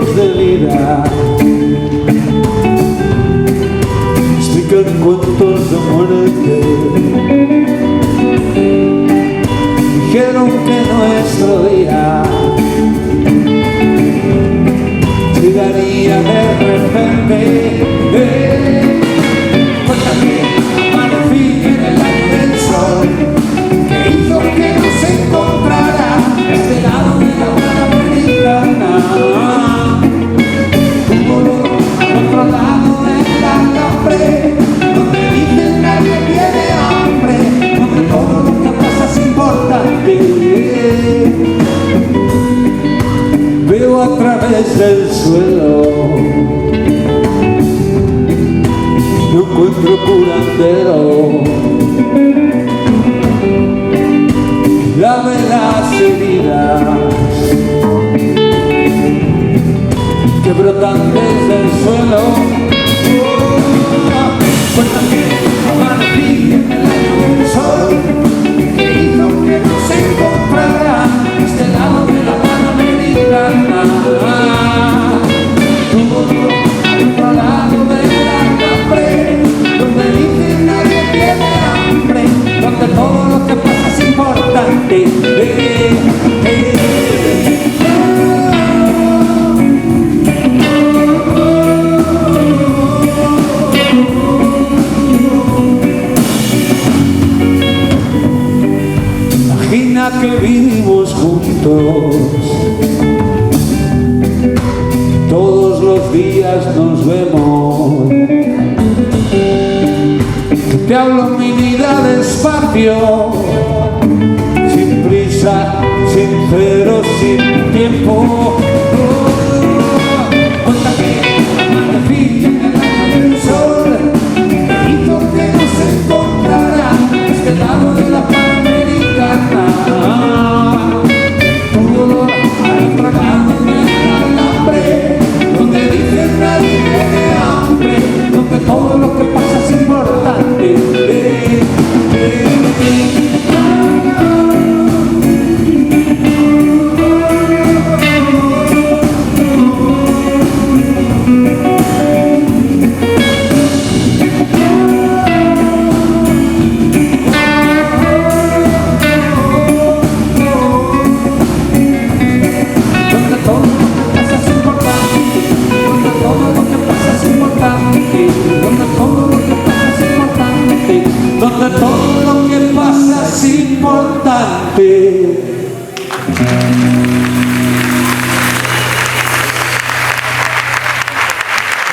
libros de vida explican cuentos de muerte. Dijeron que nuestro día llegaría de repente. Cuéntame, amanecí en el año del sol que hizo que nos encontrara este lado de la Gran Americana. Como al otro lado del alambre, donde dicen nadie tiene hambre, donde todo lo que pasa es importante. Veo a través del suelo, no encuentro curandero. Lave las heridas que brotan desde el suelo. Cuéntame, amanecí en el año del sol que hizo que nos encontrara este lado de la Gran Americana. Tuvo al otro lado del alambre, donde dicen nadie tiene hambre, donde todo lo que pasa es importante. Imagina que vivimos juntos, todos los días nos vemos. Te hablo mi vida despacio, sin prisa, sincero, sin tiempo. Cuéntame, amanecí en el año del sol que hizo que nos encontrara este lado de la Panamericana. Tu dolor al otro lado del alambre, donde dicen nadie tiene hambre, donde todo lo que pasa es importante. Donde todo